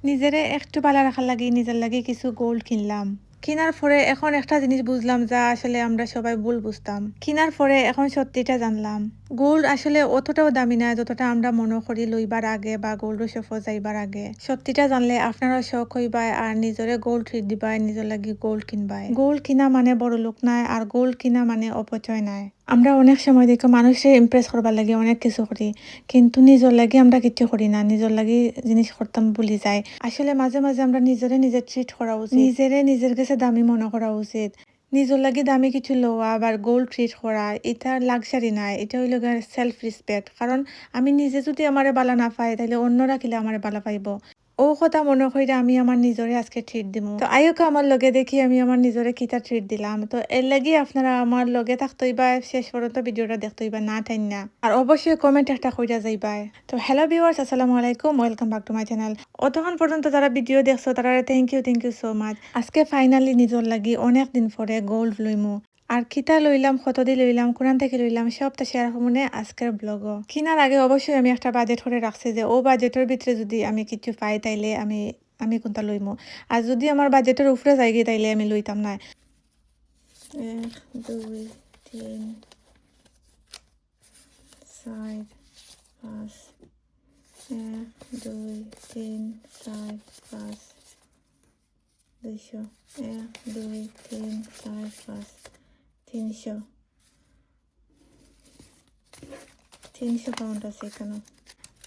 নিজেরে একটু ভালো রাখার লাগি নিজের লাগি কিছু গোল্ড কিনলাম। কিনার পরে এখন একটা জিনিস বুঝলাম যা আসলে আমরা সবাই ভুল বুঝতাম। কিনার পরে এখন সত্যিটা জানলাম। গোল্ড আসলে অতটাও দামি না যতটা আমরা মনে করি লইবার আগে বা গোল্ড শপে যাইবার আগে। সত্যিটা জানলে আপনারা শখ হইবাই আর নিজরে গোল্ড ট্রিট দিবাই, নিজের লাগি গোল্ড কিনবাই। গোল্ড কিনা মানে বড় লোক নাই আর গোল্ড কিনা মানে অপচয় নাই। আমরা অনেক সময় দেখো মানুষে ইমপ্রেস করবার লাগে অনেক কিছু করি, কিন্তু নিজের লাগি আমরা কিচ্ছু করি না, নিজের লাগি জিনিস করতাম ভুলি যাই। আসলে মাঝে মাঝে আমরা নিজেরে নিজে ট্রিট করা উচিত, নিজেরে নিজের কাছে দামি মনে করা উচিত। নিজের লাগি দামি কিছু লওয়া আবার গোল্ড ট্রিট করা এটা লাক্সারি নাই, এটা হইল সেলফ রেসপেক্ট। কারণ আমি নিজে যদি আমারে বালা না পাই তাহলে অন্যরা কিলে আমারে বালা পাইব। ও কথা মনে কইরা আমি আমার নিজরে আজকে ট্রিট দিমু। তো আইও আমার লগে দেখি আমি আমার নিজরে কিতা ট্রিট দিলাম। তো এর লাগি আপনারা আমার লগে থাকতেইবা, শেষ পর্যন্ত ভিডিওটা দেখতেইবা না টাইম না। আর অবশ্যই কমেন্ট একটা কইরা যাইবাই। তো হ্যালো ভিউয়ার্স, আসসালামু আলাইকুম, welcome back to my channel. অতক্ষণ পর্যন্ত যারা ভিডিও দেখছো তারা থ্যাংক ইউ সো মাচ। আজকে ফাইনালি নিজর লাগি অনেক দিন পরে গোল্ড লইমু। আর কিতা লইলাম, কতদি লইলাম, কোরআন থেকে লইলাম সবটা শেয়ার হমনে আজকের ব্লগ। কিনার আগে অবশ্যই আমি একটা বাজেট করে রাখছি যে ও বাজেটের ভিতরে যদি আমি কিছু পাই তাইলে আমি আমি কোনটা লইমু। আর যদি আমার বাজেটের উপরে যাই গে তাইলে আমি লইতাম না। 1 2 3 4 5 1 2 3 4 5 200 1 2 3 4 5 300 পাউন্ড আছে এখানে।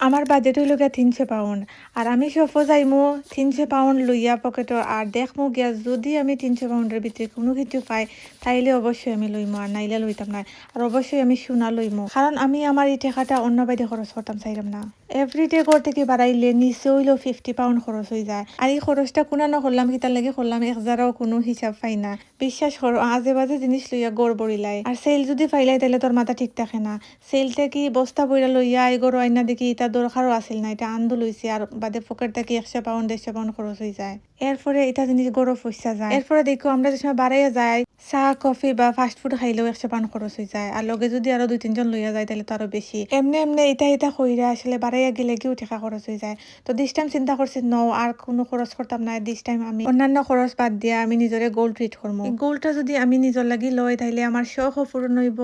আমার বাজেট হইল গিয়া 300 পাউন্ড। আর আমি সফো যাইমু 300 পাউন্ড লইয়া পকেটে আর দেখমু গিয়া যদি আমি 300 পাউন্ডের ভিতরে কোনো কিছু পাই তাইলে অবশ্যই আমি লইমু আর নাইলে লইতাম না। আর অবশ্যই আমি সোনা লইমু, কারণ আমি আমার এই টাকাটা অন্য বাইরে খরচ করতাম চাইলাম না। এভরিডে ঘর থেকে বাড়াইলে নিচে হইলেও 50 পাউন্ড খরচ হয়ে যায়। আর এই খরচটা কোনানো করলাম কিতার লাগে করলাম, একজারাও কোনো হিসাব পাই না। বিশ্বাস করো আজে বাজে জিনিস লইয়া গড় বড়িলাই। আর সেল যদি ফাইলাই তাহলে তোর মাথা ঠিক থাকে না। সেলটা কি বস্তা বইরা লইয়া এই গরু আইনা দেখি এটা দরকারও আসিল না, এটা আন্দো লইছে আর বাদে পকেট থেকে 100 পাউন্ড 150 পাউন্ড খরচ হয়ে যায়। এরপরে এটা জিনিস গরু পয়সা যায়। এরপরে দেখো আমরা যে সময় বাড়াইয়া যাই চা কফি বা ফাস্ট ফুড খাইলেও 100 পাউন্ড খরচ হয়ে যায়। আর লগে যদি আরো 2-3 জন লইয়া যায় তাহলে তো আরো বেশি। এমনি এমনি এটা কইরা আসলে বাড়াইয়া গেলে কিও টাকা খরচ হয়ে যায়। তো দিস টাইম চিন্তা করছি আর কোনো খরচ করতাম না। দিস টাইম আমি অন্যান্য খরচ বাদ দিয়া আমি নিজরে গোল্ড ট্রিট করবো। গোল্ডটা যদি আমি নিজর লাগি লই তাইলে আমার শখও পূরণ হইব,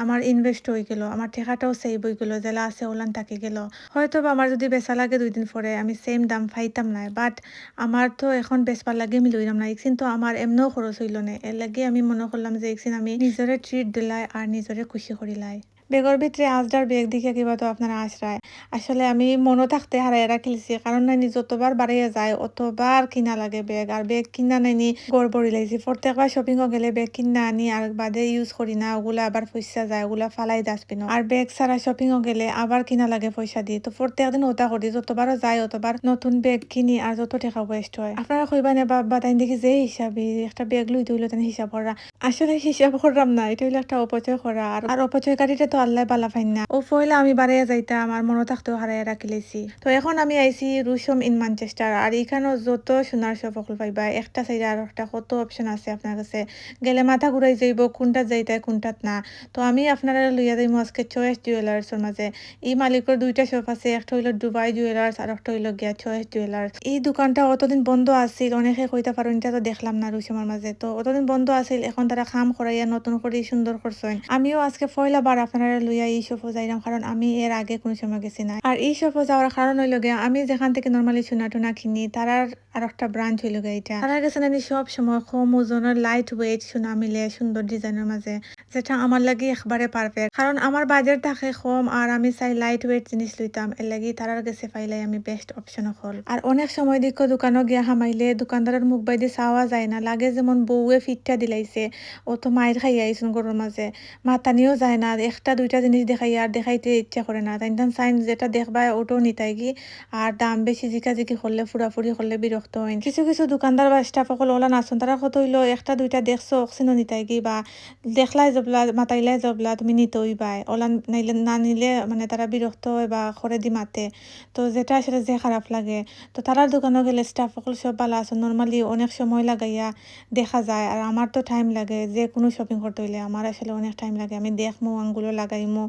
আমার ইনভেস্ট হয়ে গেল, আমার টাকাটাও সেভ হয়ে গেল, জেলা আছে ওলান থাকি গেল। হয়তো বা আমার যদি বেচা লাগে 2 দিন পরে আমি সেম দাম পাইতাম না, বাট আমার তো এখন বেচবার লাগে আমি লইলাম না। একদিন তো আমার এমনও খরচ হইল না, এর লাগে আমি মনে করলাম যে একদিন আমি নিজরে ট্রিট দিলাই আর নিজরে খুশি করিলাই। বেগর ভিতরে আজদার বেগ দিকে কিবা তো আপনারা আশরায়। আসলে আমি মনে থাকতে হারাই রাখিলছি, কারণ নাইনি যতবার বাড়াইয়া যায় অতবার কিনা লাগে বেগ। আর বেগ কিনা নাইনি গড়বড়ি লাইছি, প্রত্যেকবার শপিংও গেলে বেগ কিনা আনি আর বাদে ইউজ করি না, ওগুলা আবার পয়সা যায়, ওগুলা ফালাই ডাস্টবিন। আর বেগ ছাড়া শপিংও গেলে আবার কিনা লাগে পয়সা দিয়ে। তো প্রত্যেক দিন ওটা করি, যতবারও যায় অতবার নতুন বেগ কিনি আর যত টাকা ওয়েস্ট হয়। আপনারা কইবা না বা তাই দেখি যে হিসাবে একটা বেগ লই তুইলো তেন হিসাব করা। আসলে হিসাব করলাম না, এটা হইলো একটা অপচয় করা। আর অপচয়কারীটা তো আল্লাহ বালা ফাইন না। ও পয়লা আমি বাড়াইয়া যাইতা আমার মনে থাকতেও হারাইয়া রাখি লাইছি। তো এখন আমি আইছি রুশম ইন ম্যানচেস্টার। আর এখানেও যত সোনার শপ সকল পাইবা, একটা সাইডে আর একটা কত অপশন আছে আপনার কাছে। গেলে মাথা ঘুরাই যাইব কোনটাত যাইতে কোনটাত না। তো আমি আপনারা লইয়া যাইমু আজকে চয়েস জুয়েলার্সের মাঝে। এই মালিকের 2টা শপ আছে, একটা হইলো দুবাই জুয়েলার্স আর একটা হইলো গিয়া চয়েস জুয়েলার্স। এই দোকানটা অতদিন বন্ধ আছিল, অনেকে কইতা পারেন এটা তো দেখলাম না রুশমের মাঝে। তো অতদিন বন্ধ আছিল, এখন তারা খাম করাইয়া নতুন করে সুন্দর করছেন। আমিও আজকে পয়লা বার আপনারা লইয়া এই শপে যাইলাম, কারণ আমি এর আগে কোনো সময় গেছি না। আর এই শপে যাওয়ার কারণ হইল গিয়া আমি যেখান থেকে নর্মালি সোনা টোনা কিনি তারার আর একটা ব্রাঞ্চ হইল গিয়া এটা। তারা গেছে নানি সব সময় কম ওজনের লাইট ওয়েট সোনা মিলে সুন্দর ডিজাইনের মাঝে, যেটা আমার লাগি একবারে পারফেক্ট। কারণ আমার বাজেট থাকে কম আর আমি চাই লাইট ওয়েট জিনিস লইতাম, এর লাগি তারার গেছে পাইলাই আমি বেস্ট অপশন হল। আর অনেক সময় দেখো দোকানও গিয়া হামাইলে দোকানদারের মুখ বাইদে চাওয়া যায় না, লাগে যেমন বউয়ে ফিটটা দিলাইছে ও তো মায়ের খাই আইসুন গরুর মাঝে, মাতানিও যায় না। একটা 2টা জিনিস দেখাই আর দেখাইতে ইচ্ছা করে না, তাই সাইন যেটা দেখবা ওটাও নিতাই কি। আর দাম বেশি জিকাজিকি করলে ফুরাফুরি করলে বিরক্ত হয়। কিছু কিছু দোকানদার বা স্টাফ সকল ওলা নাচুন, তারা কত হইলো 1টা 2টা দেখছো অক্সিনও নিতাই কি বা দেখলাই যে জবলা মাতাইলে জবলা তুমি নিতে হইবাই ওলান নাইলে না নিলে মানে তারা বিরক্ত হয় বা খরে দি মাতে তো যেটা আসলে যে খারাপ লাগে তো তারার দোকানে গেলে স্টাফ সকল সব ভালো আছে নর্মালি অনেক সময় লাগাইয়া দেখা যায় আর আমার তো টাইম লাগে যে কোনো শপিং করতে হইলে আমার আসলে অনেক টাইম লাগে আমি দেখমু আঙ্গুলো লাগাইমু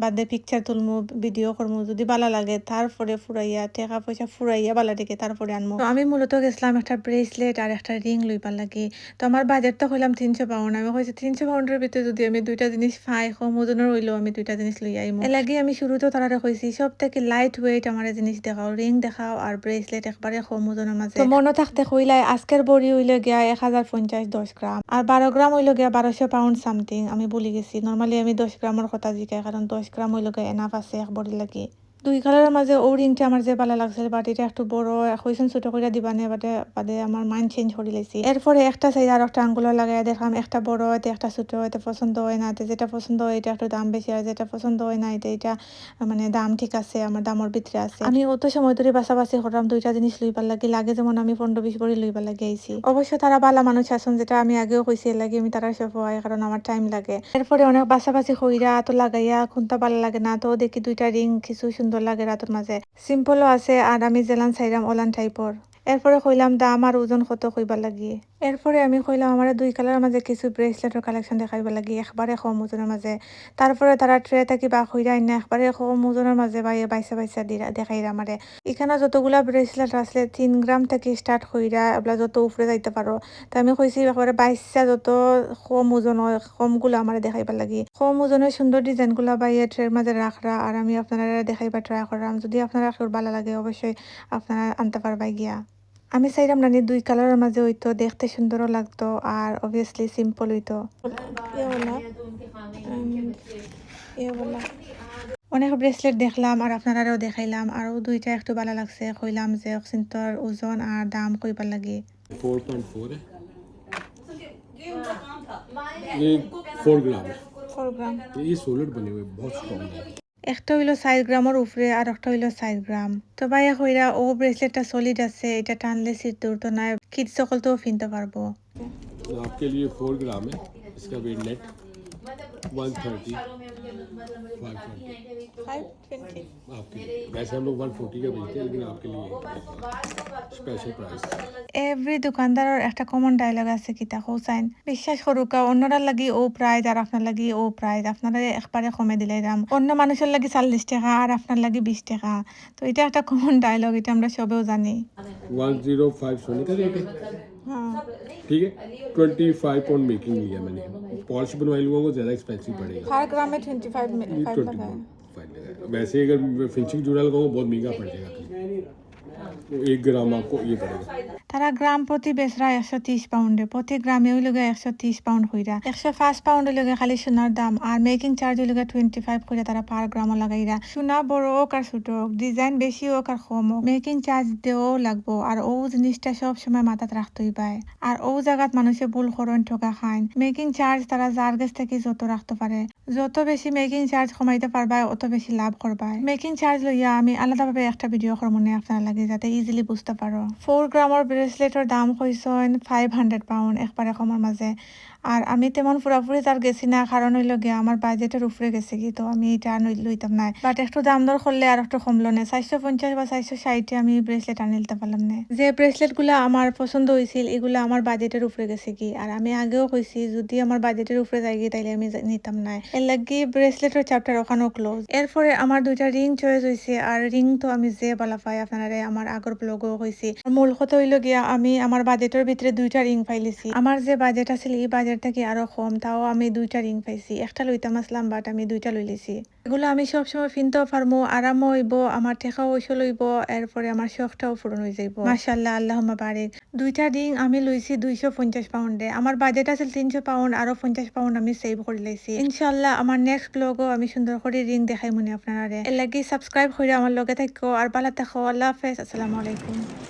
বাদে পিকচার তুলমু ভিডিও করমু যদি ভালো লাগে তারপরে ফুরাইয়া টাকা পয়সা ফুরাইয়া ভালো দেখে তারপরে আনমু তো আমি মূলত গেছিলাম একটা ব্রেসলেট আর একটা রিং লইবার লাগি তো আমার বাজেট তো হইলাম 300 পাউন্ড আমি কইছি 300 পাউন্ডের ভিতরে যদি আমি দুইটা জিনিস পাই কম ওজনের হইলেও আমি দুইটা জিনিস লই আইমু এর লাগি আমি শুরুতেও তারারে কইছি সব থেকে লাইট ওয়েট আমার জিনিস দেখাও রিং দেখাও আর ব্রেসলেট একবারে কম ওজনের মাঝে তো মনে থাকতে কইলাই আজকের বড়ি হইলে গিয়া 1050 10 গ্রাম আর 12 গ্রাম হইলে গিয়া 1200 পাউন্ড সামথিং আমি বলি গেছি নরমালি আমি 10 গ্রামের কথা জিগাই কারণ 10 গ্রাম হইলে গিয়া এনাফ আছে এক বড়ি লাগি দুই কালারের মাঝে ও রিংটা আমার যে ভালো লাগছিল বাট এটা একটু বড় হইছেন ছোট করে দিবানে বাদে আমার মাইন্ড চেঞ্জ করে লাইছি এরপরে একটা সাইড আর একটা আঙ্গুলো লাগাই দেখলাম একটা বড় এতে একটা ছোট এতে পছন্দ হয় না এতে যেটা পছন্দ হয় এটা একটু দাম বেশি আর যেটা পছন্দ হয় না এটা মানে দাম ঠিক আছে আমার দামের ভিতরে আছে আমি অত সময় ধরে বাছাবাছি করলাম দুইটা জিনিস লইবার লাগে যেমন আমি 15-20 ভরি লইবার লাগে আইছি অবশ্য তারা ভালো মানুষ আছেন যেটা আমি আগেও কইছি লাগে আমি তারা সব হয় কারণ আমার টাইম লাগে এরপরে অনেক বাছাবাছি কইরা তো লাগাইয়া কোনটা ভালো লাগে না তো দেখি দুইটা রিং কিছু সুন্দর লাগে রাতের মাঝে সিম্পলও আছে আর আমি জেলান চাইলাম ওলান টাইপর এরপরে কইলাম দাম আর ওজন কত কইবার লাগি এরপরে আমি কইলাম আমার দুই কালারের মাঝে কিছু ব্রেসলেটের কালেকশন দেখাইবার লাগি একবারে কম ওজনের মাঝে তারপরে তারা ট্রে থাকি বা কইরা আইনা একবারে কম ওজনের মাঝে বাইসা বাইসা দেখাইরা আমারে এখানে যতগুলা ব্রেসলেট আছে 3 গ্রাম থেকে স্টার্ট কইরা এগুলা যত উপরে যাইতে পারো তো আমি কইছি একবারে বাইসা যত কম ওজন হয় কমগুলো আমার দেখাইবার লাগি কম ওজনের সুন্দর ডিজাইনগুলো বাইয়ে ট্রের মাঝে রাখরা আর আমি আপনারা দেখাইবার ট্রাই করলাম যদি আপনারা ভালো লাগে অবশ্যই আপনারা আনতে পারবাই গিয়া আমি চাইলাম নানি দুই কালারের মাঝে হইতো দেখতে সুন্দরও লাগতো আর অবভিয়াসলি সিম্পল হইতো অনেক ব্রেসলেট দেখলাম আর আপনারাও দেখাইলাম আরও দুইটা একটু ভালো লাগছে কইলাম যে অক্সিন্তর ওজন আর দাম কইবার লাগে 4.4 है ये 4 ग्राम है 4 গ্রাম ये सोलिड बने हुए बहुत स्ट्रॉन्ग है একটা হইলো 4 গ্রামের উপরে আর একটা হইলো 4 গ্রাম তো ভাইয়া কইরা ও ব্রেসলেটটা সলিড আছে এটা টানলে সিট দূরতো না কিডস সকল তো কিনতে পারবো तो आपके लिए 4 ग्राम है इसका वेट नेट 130 540 आपके लिए वैसे हम लोग 140 का बेचते हैं लेकिन आपके लिए स्पेशल प्राइस এভরি দোকানদারের একটা কমন ডায়লগ আছে কিতা হোসাইন বিশ্বাস করুকা অন্যরা লাগি ও প্রাইজ আর আপনার লাগি ও প্রাইজ আপনারা একবারে কমে দিলে দাম অন্য মানুষের লাগি 40 টাকা আর আপনার লাগি 20 টাকা তো এটা একটা কমন ডায়লগ এটা আমরা সবেও জানি 105 सोने का रेट है হ্যাঁ ठीक है 25 पाउंड मेकिंग लिया मैंने पॉलिश बनवाई लोगों को ज़्यादा एक्सपेंसिव पड़ेगा 4 ग्राम में 25 ये 5 20 लगा है फाइन लगाएगा वैसे अगर फिनिशिंग जुड़ा लगाऊंगा बहुत महंगा पड़ जाएगा तो 1 ग्राम आपको ये पड़ेगा তারা গ্রাম প্রতি বেচরা 130 পাউন্ডে প্রতি গ্রামে ওই লগে 130 পাউন্ড কইরা 105 পাউন্ডের লগে খালি সোনার দাম আর মেকিং চার্জ ওই লগে 25 কইরা তারা পার গ্রামও লাগাইরা সোনা বড় হোক আর ছোট হোক ডিজাইন বেশি হোক আর কম হোক মেকিং চার্জ দেওয়াও লাগবো আর ও জিনিসটা সব সময় মাথাত রাখতেই পায় আর ও জায়গাত মানুষে ভুল করন ঠকা খায় মেকিং চার্জ তারা যার কাছ থেকে যত রাখতে পারে যত বেশি মেকিং চার্জ কমাইতে পারবা অত বেশি লাভ করবা মেকিং চার্জ লইয়া আমি আলাদাভাবে একটা ভিডিও করব মনে আপনার লাগে যাতে ইজিলি বুঝতে পারো 4 গ্রামের ব্রেসলেটের দাম কইছেন 500 পাউন্ড একবারে কমার মাঝে আর আমি তেমন পুরাপুরি তার গেছি না কারণ হইল গিয়ে আমার বাজেটের উপরে গেছে কি তো আমি এটা লইতাম না বাট একটু দাম দর করলে আর একটু কমলো না 450 বা 460 আমি ব্রেসলেট আনিলতে পারলাম না যে ব্রেসলেট গুলা আমার পছন্দ হয়েছিল এগুলা আমার বাজেটের উপরে গেছে কি আর আমি আগেও কইছি যদি আমার বাজেটের উপরে যাই গিয়ে তাইলে আমি নিতাম না এর লাগি ব্রেসলেটের চ্যাপ্টার ওখানেও ক্লোজ এরপরে আমার দুইটা রিং চয়েস হয়েছে আর রিং তো আমি যে বালা পাই আপনারা আমার আগর ব্লগও কইছি মূল কথা হইল গিয়া আমি আমার বাজেটের ভিতরে দুইটা রিং পাইলিছি আমার যে বাজেট আছিল এই বাজেট থেকে আরো কম তাও আমি দুইটা রিং পাইছি একটা লইতাম আসলাম বাট আমি দুইটা লই লিছি এগুলো আমি সবসময় কিনতেও পারবো আরামও হইব আমার টেকাও ওইসো লইব এরপরে আমার শখটাও পূরণ হয়ে যাইব মাশাআল্লাহ আল্লাহুম্মা বারিক দুইটা রিং আমি লইছি 250 পাউন্ডে আমার বাজেট আছিল 300 পাউন্ড আরো 50 পাউন্ড আমি সেভ করে লাইছি ইনশাআল্লাহ আমার নেক্সট ব্লগও আমি সুন্দর করে রিং দেখাই মনে আপনারা এর লাগি সাবস্ক্রাইব করে আমার লগে থাকো আর ভালো থাকো আল্লাহ হাফেজ আসসালামু আলাইকুম